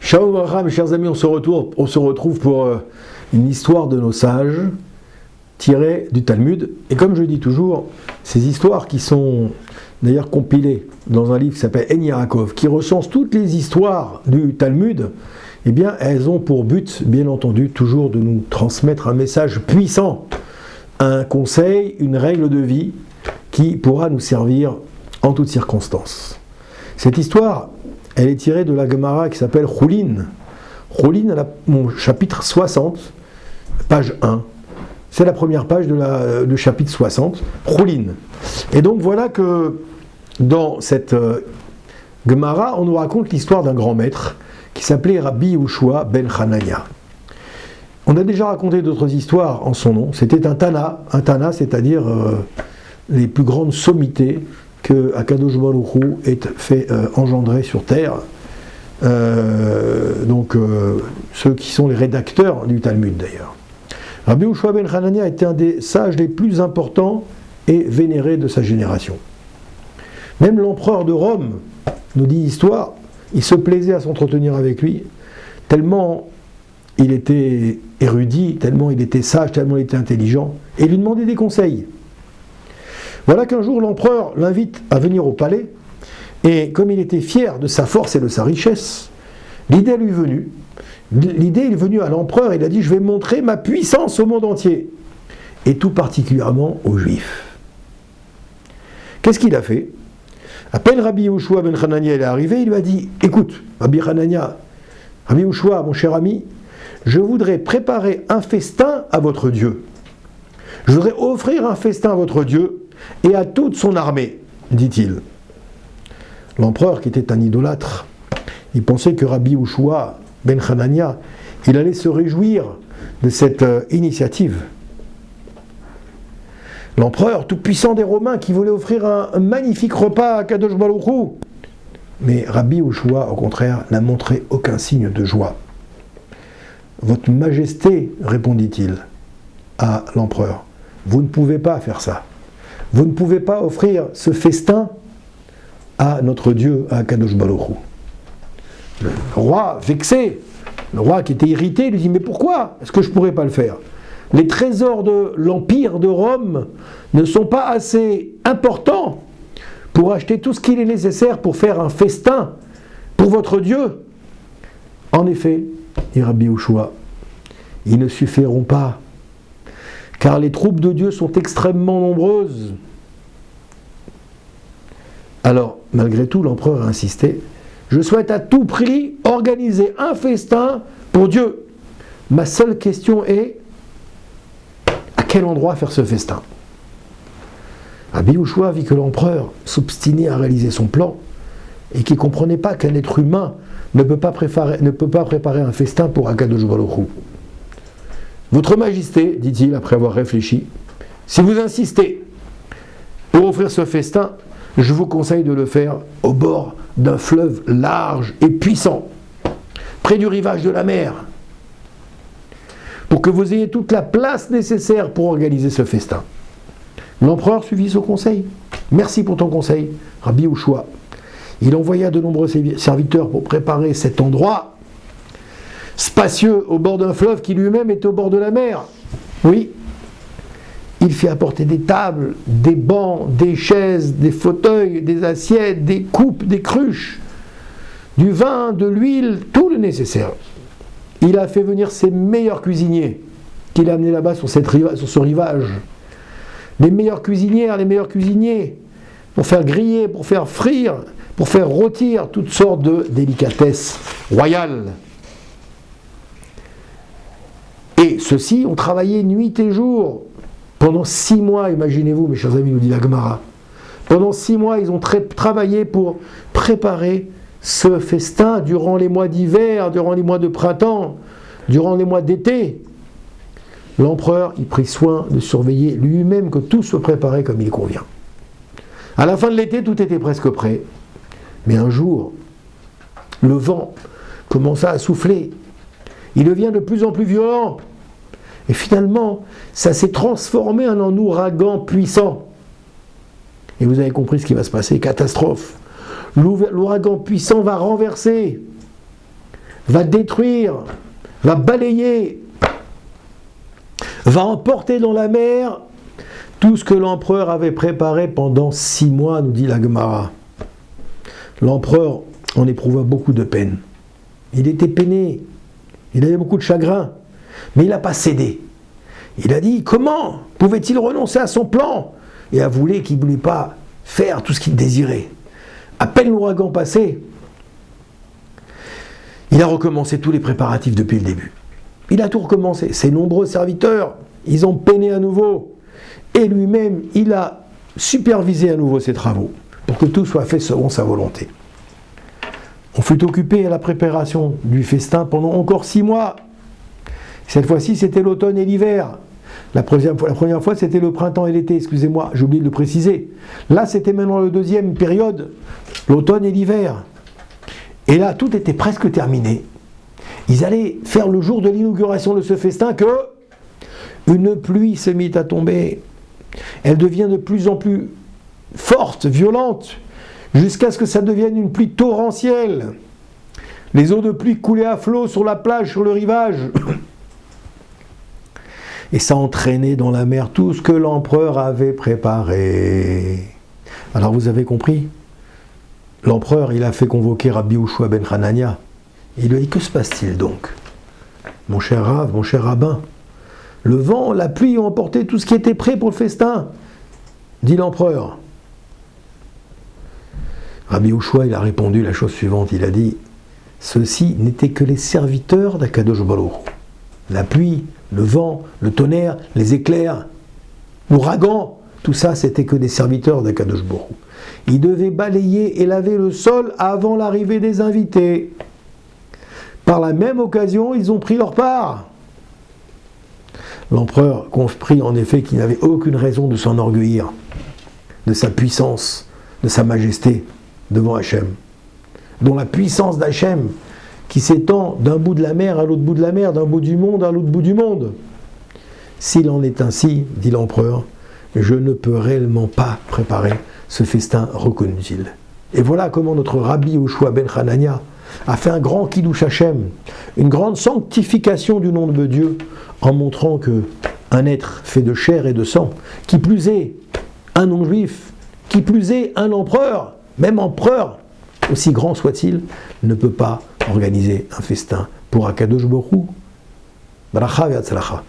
Shalom Aleichem, mes chers amis, on se retrouve pour une histoire de nos sages tirée du Talmud. Et comme je dis toujours, ces histoires qui sont d'ailleurs compilées dans un livre qui s'appelle En Yaakov, qui recense toutes les histoires du Talmud, eh bien, elles ont pour but, bien entendu, toujours de nous transmettre un message puissant, un conseil, une règle de vie qui pourra nous servir en toutes circonstances. Cette histoire, elle est tirée de la Gemara qui s'appelle Choulin. Choulin, chapitre 60, page 1. C'est la première page du chapitre 60, Choulin. Et donc voilà que dans cette Gemara, on nous raconte l'histoire d'un grand maître qui s'appelait Rabbi Yehoshua ben Hanania. On a déjà raconté d'autres histoires en son nom. C'était un Tana, c'est-à-dire les plus grandes sommités que Akadosh Baruch Hu ait fait engendrer sur terre. Ceux qui sont les rédacteurs du Talmud d'ailleurs. Rabbi Yehoshua ben Hanania était un des sages les plus importants et vénérés de sa génération. Même l'empereur de Rome, nous dit l'histoire, il se plaisait à s'entretenir avec lui, tellement il était érudit, tellement il était sage, tellement il était intelligent, et il lui demandait des conseils. Voilà qu'un jour l'empereur l'invite à venir au palais, et comme il était fier de sa force et de sa richesse, l'idée est venue à l'empereur, il a dit « Je vais montrer ma puissance au monde entier », et tout particulièrement aux Juifs. Qu'est-ce qu'il a fait ? À peine Rabbi Yehoshua ben Hanania est arrivé, il lui a dit « Écoute, Rabbi Hanania, Rabbi Yehoshua, mon cher ami, je voudrais préparer un festin à votre Dieu. Je voudrais offrir un festin à votre Dieu et à toute son armée, dit-il. » L'empereur, qui était un idolâtre, il pensait que Rabbi Yehoshua ben Hanania, il allait se réjouir de cette initiative. L'empereur tout-puissant des Romains qui voulait offrir un magnifique repas à Kadosh Baruch Hu. Mais Rabbi Yehoshua, au contraire, n'a montré aucun signe de joie. « Votre Majesté, répondit-il à l'empereur, vous ne pouvez pas faire ça. Vous ne pouvez pas offrir ce festin à notre Dieu, à Kadosh Baruch Hu. » Le roi, vexé, le roi qui était irrité, lui dit « Mais pourquoi est-ce que je ne pourrais pas le faire ? Les trésors de l'Empire de Rome ne sont pas assez importants pour acheter tout ce qu'il est nécessaire pour faire un festin pour votre Dieu. » En effet, dit Rabbi Yehoshua, ils ne suffiront pas, car les troupes de Dieu sont extrêmement nombreuses. Alors, malgré tout, l'empereur a insisté. Je souhaite à tout prix organiser un festin pour Dieu. Ma seule question est, à quel endroit faire ce festin ? Rabbi Yehoshua vit que l'empereur s'obstinait à réaliser son plan et qu'il ne comprenait pas qu'un être humain ne peut pas préparer un festin pour Akadosh Baruch Hu. Votre Majesté, dit-il après avoir réfléchi, si vous insistez pour offrir ce festin, je vous conseille de le faire au bord d'un fleuve large et puissant, près du rivage de la mer, pour que vous ayez toute la place nécessaire pour organiser ce festin. L'empereur suivit son conseil. Merci pour ton conseil, Rabbi Yehoshua. Il envoya de nombreux serviteurs pour préparer cet endroit spacieux au bord d'un fleuve qui lui-même était au bord de la mer. Oui, il fit apporter des tables, des bancs, des chaises, des fauteuils, des assiettes, des coupes, des cruches, du vin, de l'huile, tout le nécessaire. Il a fait venir ses meilleurs cuisiniers qu'il a amenés là-bas sur ce rivage. Les meilleures cuisinières, les meilleurs cuisiniers, pour faire griller, pour faire frire, pour faire rôtir toutes sortes de délicatesses royales. Et ceux-ci ont travaillé nuit et jour pendant 6 mois, imaginez-vous, mes chers amis, nous dit la Gemara. Pendant 6 mois, ils ont travaillé pour préparer ce festin durant les mois d'hiver, durant les mois de printemps, durant les mois d'été. L'empereur, il prit soin de surveiller lui-même que tout soit préparé comme il convient. À la fin de l'été, tout était presque prêt. Mais un jour, le vent commença à souffler. Il devient de plus en plus violent. Et finalement, ça s'est transformé en un ouragan puissant. Et vous avez compris ce qui va se passer, catastrophe. L'ouragan puissant va renverser va détruire, va balayer, va emporter dans la mer tout ce que l'empereur avait préparé pendant 6 mois, nous dit la Gemara. L'empereur en éprouva beaucoup de peine. Il était peiné, il avait beaucoup de chagrin, mais il n'a pas cédé. Il a dit, comment pouvait-il renoncer à son plan et avouer qu'il ne voulait pas faire tout ce qu'il désirait. À peine l'ouragan passé, il a recommencé tous les préparatifs depuis le début. Il a tout recommencé. Ses nombreux serviteurs, ils ont peiné à nouveau. Et lui-même, il a supervisé à nouveau ses travaux pour que tout soit fait selon sa volonté. On fut occupé à la préparation du festin pendant encore 6 mois. Cette fois-ci, c'était l'automne et l'hiver. La première fois, c'était le printemps et l'été, excusez-moi, j'ai oublié de le préciser. Là, c'était maintenant la deuxième période, l'automne et l'hiver. Et là, tout était presque terminé. Ils allaient faire le jour de l'inauguration de ce festin que une pluie se mit à tomber. Elle devient de plus en plus forte, violente, jusqu'à ce que ça devienne une pluie torrentielle. Les eaux de pluie coulaient à flot sur la plage, sur le rivage. Et ça entraînait dans la mer tout ce que l'empereur avait préparé. Alors vous avez compris, l'empereur, il a fait convoquer Rabbi Yehoshua ben Hanania. Il lui a dit, que se passe-t-il donc? Mon cher Rav, mon cher rabbin, le vent, la pluie ont emporté tout ce qui était prêt pour le festin, dit l'empereur. Rabbi Yehoshua, il a répondu la chose suivante, il a dit, ceux-ci n'étaient que les serviteurs d'Akadosh Baruch Hu. La pluie, le vent, le tonnerre, les éclairs, l'ouragan, tout ça, c'était que des serviteurs d'Akadosh Baruch Hu. Ils devaient balayer et laver le sol avant l'arrivée des invités. Par la même occasion, ils ont pris leur part. L'empereur comprit en effet qu'il n'avait aucune raison de s'enorgueillir de sa puissance, de sa majesté devant Hachem, dont la puissance d'Hachem qui s'étend d'un bout de la mer à l'autre bout de la mer, d'un bout du monde à l'autre bout du monde. S'il en est ainsi, dit l'empereur, je ne peux réellement pas préparer ce festin, reconnut-il. Et voilà comment notre Rabbi Yehoshua ben Hanania a fait un grand Kiddush Hachem, une grande sanctification du nom de Dieu, en montrant que un être fait de chair et de sang, qui plus est un non-juif, qui plus est un empereur, même empereur, aussi grand soit-il, ne peut pas organiser un festin pour Akadosh Baruch Hu. Baracha ve'atzlacha.